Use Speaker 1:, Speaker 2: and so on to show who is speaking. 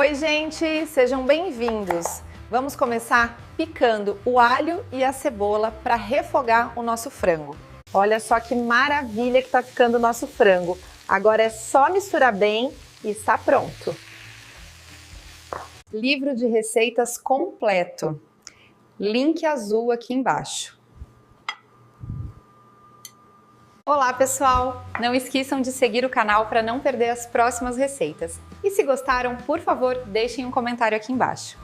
Speaker 1: Oi, gente! Sejam bem-vindos! Vamos começar picando o alho e a cebola para refogar o nosso frango. Olha só que maravilha que tá ficando o nosso frango. Agora é só misturar bem e está pronto. Livro de receitas completo. Link azul aqui embaixo. Olá, pessoal! Não esqueçam de seguir o canal para não perder as próximas receitas. E se gostaram, por favor, deixem um comentário aqui embaixo.